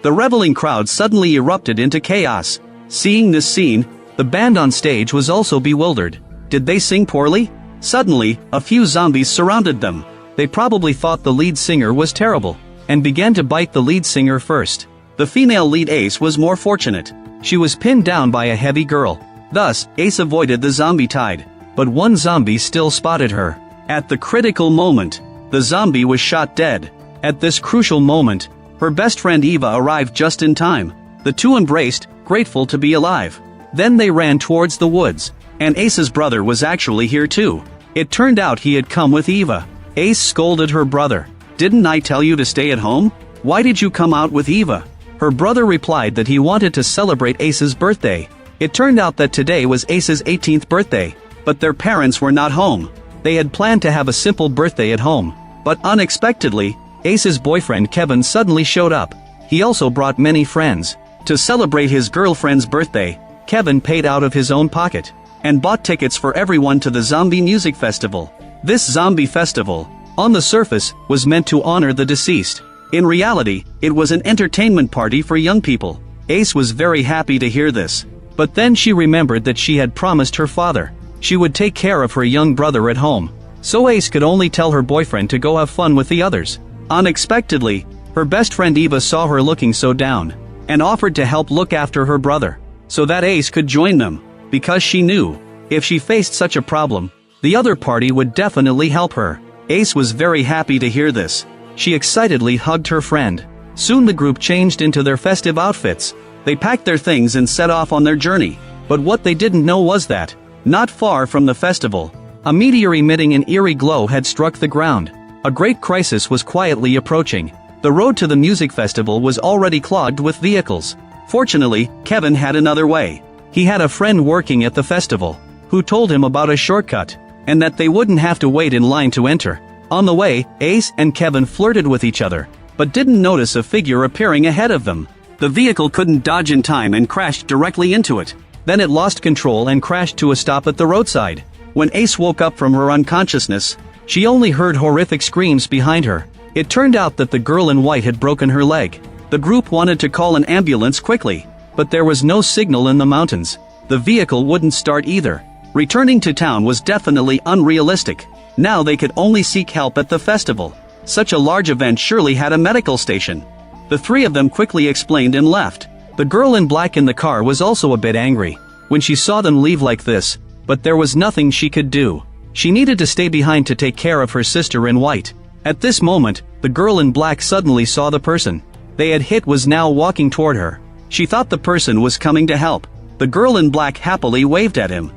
The reveling crowd suddenly erupted into chaos. Seeing this scene, the band on stage was also bewildered. Did they sing poorly? Suddenly, a few zombies surrounded them. They probably thought the lead singer was terrible, and began to bite the lead singer first. The female lead Ace was more fortunate. She was pinned down by a heavy girl. Thus, Ace avoided the zombie tide. But one zombie still spotted her. At the critical moment, the zombie was shot dead. At this crucial moment, her best friend Eva arrived just in time. The two embraced, grateful to be alive. Then they ran towards the woods, and Ace's brother was actually here too. It turned out he had come with Eva. Ace scolded her brother. "Didn't I tell you to stay at home? Why did you come out with Eva?" Her brother replied that he wanted to celebrate Ace's birthday. It turned out that today was Ace's 18th birthday, but their parents were not home. They had planned to have a simple birthday at home. But unexpectedly, Ace's boyfriend Kevin suddenly showed up. He also brought many friends. To celebrate his girlfriend's birthday, Kevin paid out of his own pocket, and bought tickets for everyone to the Zombie Music Festival. This zombie festival, on the surface, was meant to honor the deceased. In reality, it was an entertainment party for young people. Ace was very happy to hear this. But then she remembered that she had promised her father she would take care of her young brother at home. So Ace could only tell her boyfriend to go have fun with the others. Unexpectedly, her best friend Eva saw her looking so down, and offered to help look after her brother, so that Ace could join them, because she knew, if she faced such a problem, the other party would definitely help her. Ace was very happy to hear this. She excitedly hugged her friend. Soon the group changed into their festive outfits. They packed their things and set off on their journey. But what they didn't know was that, not far from the festival, a meteor emitting an eerie glow had struck the ground. A great crisis was quietly approaching. The road to the music festival was already clogged with vehicles. Fortunately, Kevin had another way. He had a friend working at the festival, who told him about a shortcut, and that they wouldn't have to wait in line to enter. On the way, Ace and Kevin flirted with each other, but didn't notice a figure appearing ahead of them. The vehicle couldn't dodge in time and crashed directly into it. Then it lost control and crashed to a stop at the roadside. When Ace woke up from her unconsciousness, she only heard horrific screams behind her. It turned out that the girl in white had broken her leg. The group wanted to call an ambulance quickly, but there was no signal in the mountains. The vehicle wouldn't start either. Returning to town was definitely unrealistic. Now they could only seek help at the festival. Such a large event surely had a medical station. The three of them quickly explained and left. The girl in black in the car was also a bit angry when she saw them leave like this, but there was nothing she could do. She needed to stay behind to take care of her sister in white. At this moment, the girl in black suddenly saw the person they had hit was now walking toward her. She thought the person was coming to help. The girl in black happily waved at him.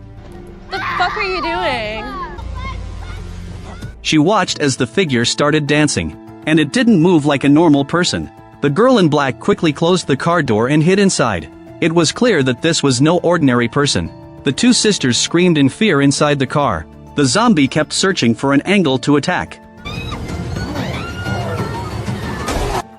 The fuck are you doing? She watched as the figure started dancing, and it didn't move like a normal person. The girl in black quickly closed the car door and hid inside. It was clear that this was no ordinary person. The two sisters screamed in fear inside the car. The zombie kept searching for an angle to attack.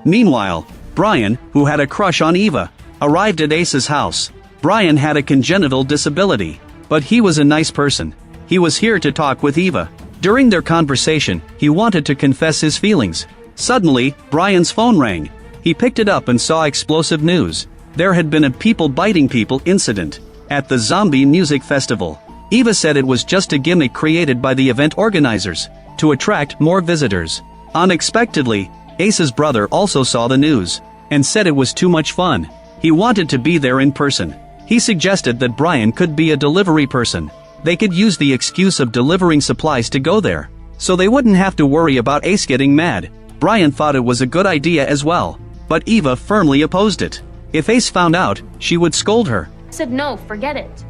Meanwhile, Brian, who had a crush on Eva, arrived at Ace's house. Brian had a congenital disability, but he was a nice person. He was here to talk with Eva. During their conversation, he wanted to confess his feelings. Suddenly, Brian's phone rang. He picked it up and saw explosive news. There had been a people biting people incident at the Zombie Music Festival. Eva said it was just a gimmick created by the event organizers to attract more visitors. Unexpectedly, Ace's brother also saw the news and said it was too much fun. He wanted to be there in person. He suggested that Brian could be a delivery person. They could use the excuse of delivering supplies to go there, so they wouldn't have to worry about Ace getting mad. Brian thought it was a good idea as well, but Eva firmly opposed it. If Ace found out, she would scold her. I said no, forget it.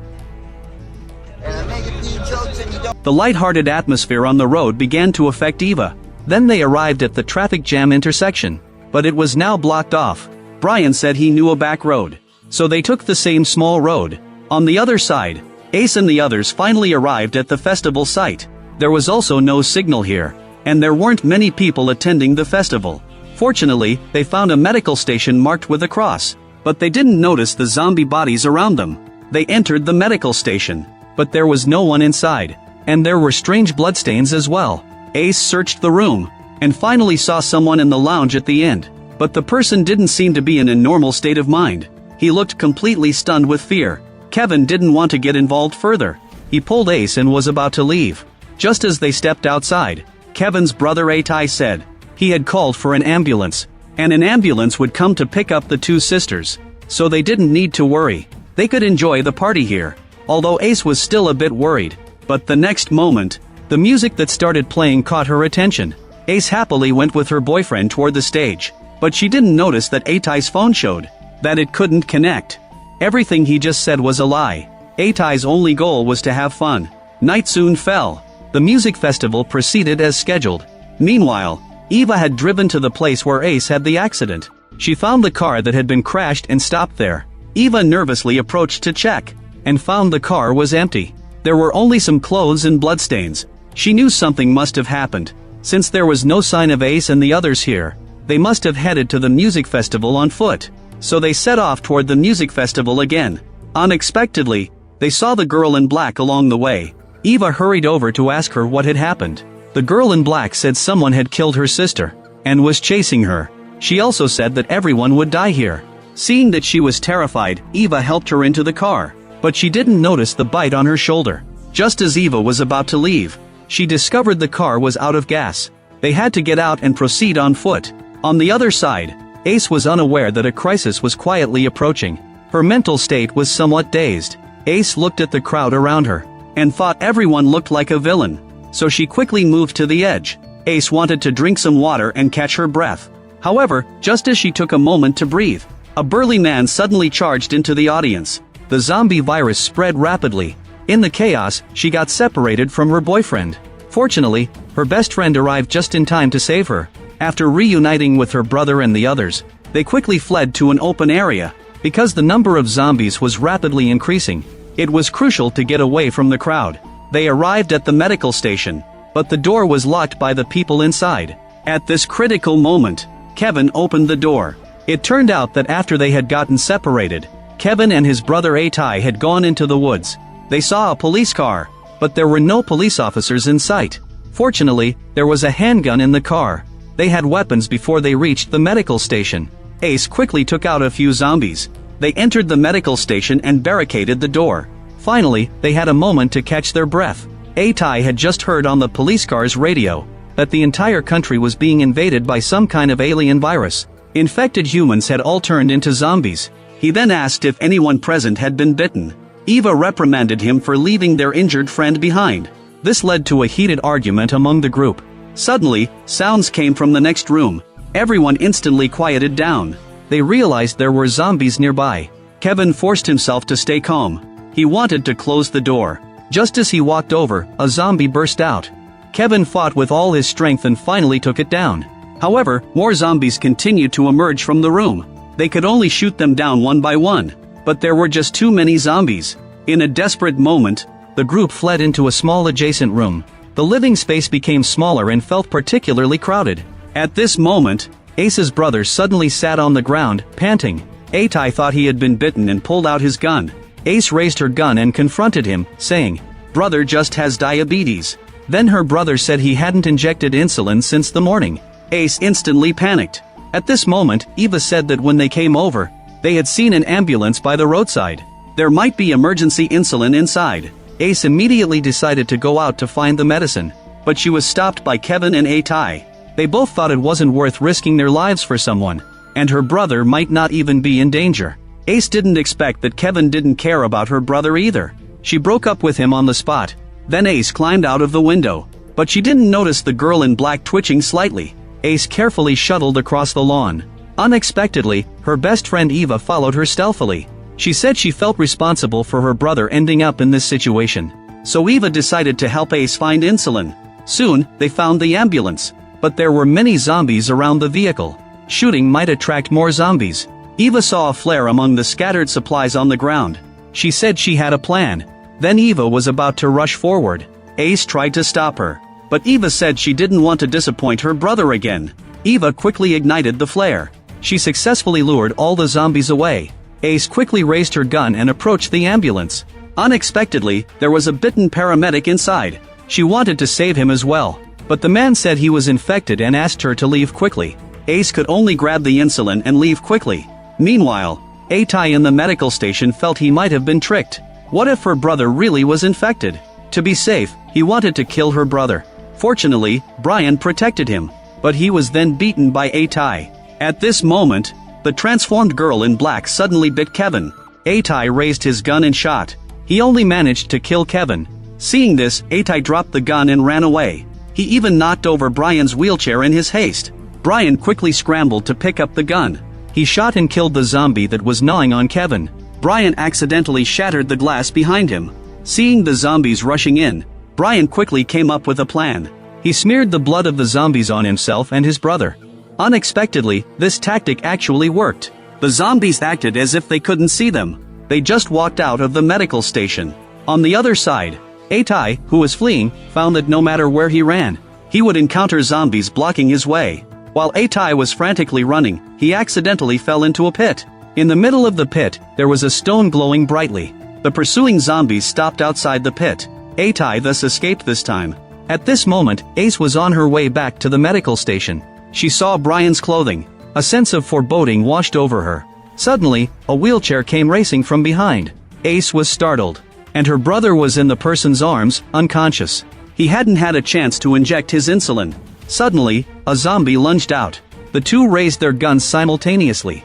The light-hearted atmosphere on the road began to affect Eva. Then they arrived at the traffic jam intersection, but it was now blocked off. Brian said he knew a back road, so they took the same small road. On the other side, Ace and the others finally arrived at the festival site. There was also no signal here, and there weren't many people attending the festival. Fortunately, they found a medical station marked with a cross, but they didn't notice the zombie bodies around them. They entered the medical station, but there was no one inside, and there were strange bloodstains as well. Ace searched the room, and finally saw someone in the lounge at the end. But the person didn't seem to be in a normal state of mind. He looked completely stunned with fear. Kevin didn't want to get involved further. He pulled Ace and was about to leave. Just as they stepped outside, Kevin's brother Atai said he had called for an ambulance, and an ambulance would come to pick up the two sisters, so they didn't need to worry. They could enjoy the party here. Although Ace was still a bit worried. But the next moment, the music that started playing caught her attention. Ace happily went with her boyfriend toward the stage, but she didn't notice that Atai's phone showed that it couldn't connect. Everything he just said was a lie. Atai's only goal was to have fun. Night soon fell. The music festival proceeded as scheduled. Meanwhile, Eva had driven to the place where Ace had the accident. She found the car that had been crashed and stopped there. Eva nervously approached to check, and found the car was empty. There were only some clothes and bloodstains. She knew something must have happened. Since there was no sign of Ace and the others here, they must have headed to the music festival on foot. So they set off toward the music festival again. Unexpectedly, they saw the girl in black along the way. Eva hurried over to ask her what had happened. The girl in black said someone had killed her sister, and was chasing her. She also said that everyone would die here. Seeing that she was terrified, Eva helped her into the car, but she didn't notice the bite on her shoulder. Just as Eva was about to leave, she discovered the car was out of gas. They had to get out and proceed on foot. On the other side, Ace was unaware that a crisis was quietly approaching. Her mental state was somewhat dazed. Ace looked at the crowd around her, and thought everyone looked like a villain. So she quickly moved to the edge. Ace wanted to drink some water and catch her breath. However, just as she took a moment to breathe, a burly man suddenly charged into the audience. The zombie virus spread rapidly. In the chaos, she got separated from her boyfriend. Fortunately, her best friend arrived just in time to save her. After reuniting with her brother and the others, they quickly fled to an open area. Because the number of zombies was rapidly increasing, it was crucial to get away from the crowd. They arrived at the medical station, but the door was locked by the people inside. At this critical moment, Kevin opened the door. It turned out that after they had gotten separated, Kevin and his brother Atai had gone into the woods. They saw a police car, but there were no police officers in sight. Fortunately, there was a handgun in the car. They had weapons before they reached the medical station. Ace quickly took out a few zombies. They entered the medical station and barricaded the door. Finally, they had a moment to catch their breath. Atai had just heard on the police car's radio that the entire country was being invaded by some kind of alien virus. Infected humans had all turned into zombies. He then asked if anyone present had been bitten. Eva reprimanded him for leaving their injured friend behind. This led to a heated argument among the group. Suddenly, sounds came from the next room. Everyone instantly quieted down. They realized there were zombies nearby. Kevin forced himself to stay calm. He wanted to close the door. Just as he walked over, a zombie burst out. Kevin fought with all his strength and finally took it down. However, more zombies continued to emerge from the room. They could only shoot them down one by one. But there were just too many zombies. In a desperate moment, the group fled into a small adjacent room. The living space became smaller and felt particularly crowded. At this moment, Ace's brother suddenly sat on the ground, panting. Atai thought he had been bitten and pulled out his gun. Ace raised her gun and confronted him, saying, "Brother just has diabetes." Then her brother said he hadn't injected insulin since the morning. Ace instantly panicked. At this moment, Eva said that when they came over, they had seen an ambulance by the roadside. There might be emergency insulin inside. Ace immediately decided to go out to find the medicine, but she was stopped by Kevin and Atai. They both thought it wasn't worth risking their lives for someone, and her brother might not even be in danger. Ace didn't expect that Kevin didn't care about her brother either. She broke up with him on the spot. Then Ace climbed out of the window, but she didn't notice the girl in black twitching slightly. Ace carefully shuttled across the lawn. Unexpectedly, her best friend Eva followed her stealthily. She said she felt responsible for her brother ending up in this situation. So Eva decided to help Ace find insulin. Soon, they found the ambulance. But there were many zombies around the vehicle. Shooting might attract more zombies. Eva saw a flare among the scattered supplies on the ground. She said she had a plan. Then Eva was about to rush forward. Ace tried to stop her. But Eva said she didn't want to disappoint her brother again. Eva quickly ignited the flare. She successfully lured all the zombies away. Ace quickly raised her gun and approached the ambulance. Unexpectedly, there was a bitten paramedic inside. She wanted to save him as well. But the man said he was infected and asked her to leave quickly. Ace could only grab the insulin and leave quickly. Meanwhile, Atai in the medical station felt he might have been tricked. What if her brother really was infected? To be safe, he wanted to kill her brother. Fortunately, Brian protected him, but he was then beaten by Atai. At this moment, the transformed girl in black suddenly bit Kevin. Atai raised his gun and shot. He only managed to kill Kevin. Seeing this, Atai dropped the gun and ran away. He even knocked over Brian's wheelchair in his haste. Brian quickly scrambled to pick up the gun. He shot and killed the zombie that was gnawing on Kevin. Brian accidentally shattered the glass behind him. Seeing the zombies rushing in, Brian quickly came up with a plan. He smeared the blood of the zombies on himself and his brother. Unexpectedly, this tactic actually worked. The zombies acted as if they couldn't see them. They just walked out of the medical station. On the other side, Atai, who was fleeing, found that no matter where he ran, he would encounter zombies blocking his way. While Atai was frantically running, he accidentally fell into a pit. In the middle of the pit, there was a stone glowing brightly. The pursuing zombies stopped outside the pit. Atai thus escaped this time. At this moment, Ace was on her way back to the medical station. She saw Brian's clothing. A sense of foreboding washed over her. Suddenly, a wheelchair came racing from behind. Ace was startled. And her brother was in the person's arms, unconscious. He hadn't had a chance to inject his insulin. Suddenly, a zombie lunged out. The two raised their guns simultaneously.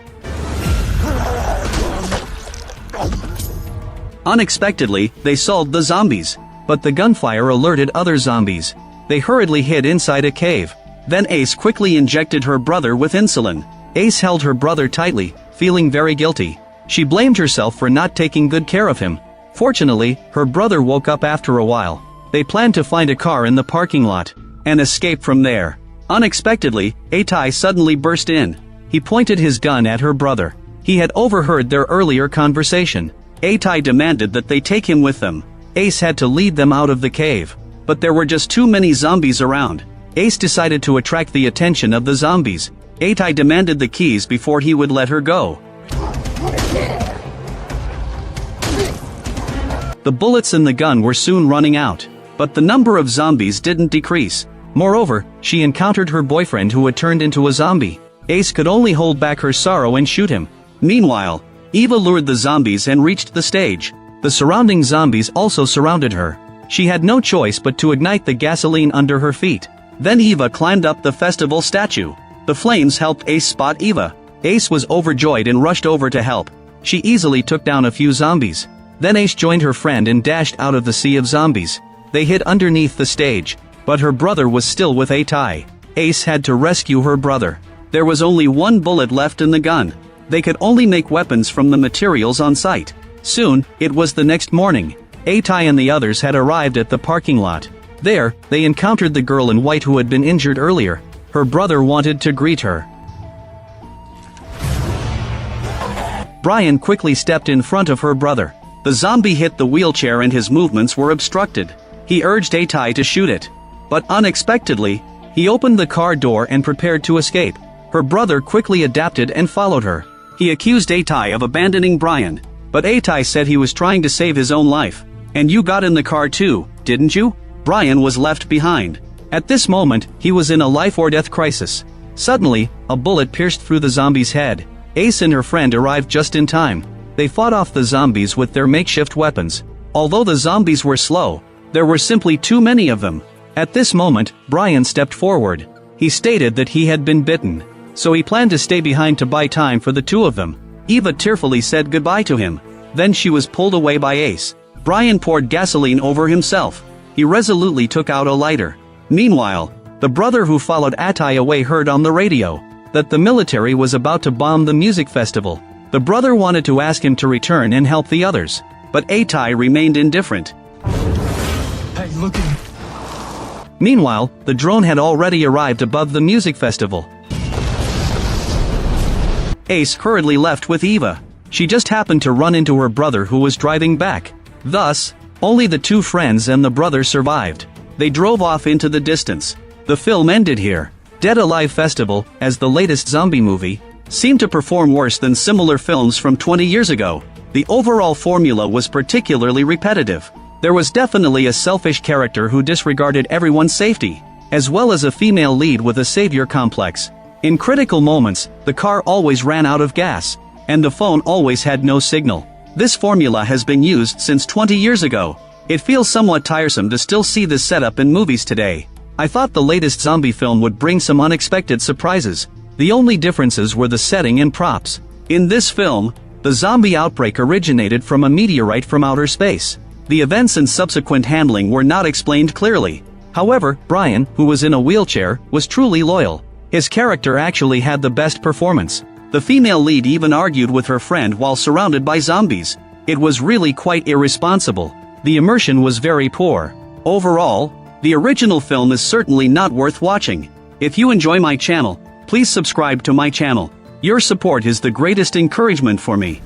Unexpectedly, they solved the zombies. But the gunfire alerted other zombies. They hurriedly hid inside a cave. Then Ace quickly injected her brother with insulin. Ace held her brother tightly, feeling very guilty. She blamed herself for not taking good care of him. Fortunately, her brother woke up after a while. They planned to find a car in the parking lot and escape from there. Unexpectedly, Atai suddenly burst in. He pointed his gun at her brother. He had overheard their earlier conversation. Atai demanded that they take him with them. Ace had to lead them out of the cave. But there were just too many zombies around. Ace decided to attract the attention of the zombies. Atai demanded the keys before he would let her go. The bullets in the gun were soon running out. But the number of zombies didn't decrease. Moreover, she encountered her boyfriend who had turned into a zombie. Ace could only hold back her sorrow and shoot him. Meanwhile, Eva lured the zombies and reached the stage. The surrounding zombies also surrounded her. She had no choice but to ignite the gasoline under her feet. Then Eva climbed up the festival statue. The flames helped Ace spot Eva. Ace was overjoyed and rushed over to help. She easily took down a few zombies. Then Ace joined her friend and dashed out of the sea of zombies. They hid underneath the stage. But her brother was still with Atai. Ace had to rescue her brother. There was only one bullet left in the gun. They could only make weapons from the materials on site. Soon, it was the next morning. Atai and the others had arrived at the parking lot. There, they encountered the girl in white who had been injured earlier. Her brother wanted to greet her. Brian quickly stepped in front of her brother. The zombie hit the wheelchair and his movements were obstructed. He urged Atai to shoot it. But unexpectedly, he opened the car door and prepared to escape. Her brother quickly adapted and followed her. He accused Atai of abandoning Brian. But Atai said he was trying to save his own life. And you got in the car too, didn't you? Brian was left behind. At this moment, he was in a life-or-death crisis. Suddenly, a bullet pierced through the zombie's head. Ace and her friend arrived just in time. They fought off the zombies with their makeshift weapons. Although the zombies were slow, there were simply too many of them. At this moment, Brian stepped forward. He stated that he had been bitten. So he planned to stay behind to buy time for the two of them. Eva tearfully said goodbye to him. Then she was pulled away by Ace. Brian poured gasoline over himself. He resolutely took out a lighter. Meanwhile, the brother who followed Atai away heard on the radio that the military was about to bomb the music festival. The brother wanted to ask him to return and help the others. But Atai remained indifferent. Hey, look at me. Meanwhile, the drone had already arrived above the music festival. Ace hurriedly left with Eva. She just happened to run into her brother who was driving back. Thus, only the two friends and the brother survived. They drove off into the distance. The film ended here. Dead Alive Festival, as the latest zombie movie, seemed to perform worse than similar films from 20 years ago. The overall formula was particularly repetitive. There was definitely a selfish character who disregarded everyone's safety. as well as a female lead with a savior complex. In critical moments, the car always ran out of gas, and the phone always had no signal. This formula has been used since 20 years ago. It feels somewhat tiresome to still see this setup in movies today. I thought the latest zombie film would bring some unexpected surprises. The only differences were the setting and props. In this film, the zombie outbreak originated from a meteorite from outer space. The events and subsequent handling were not explained clearly. However, Brian, who was in a wheelchair, was truly loyal. His character actually had the best performance. The female lead even argued with her friend while surrounded by zombies. It was really quite irresponsible. The immersion was very poor. Overall, the original film is certainly not worth watching. If you enjoy my channel, please subscribe to my channel. Your support is the greatest encouragement for me.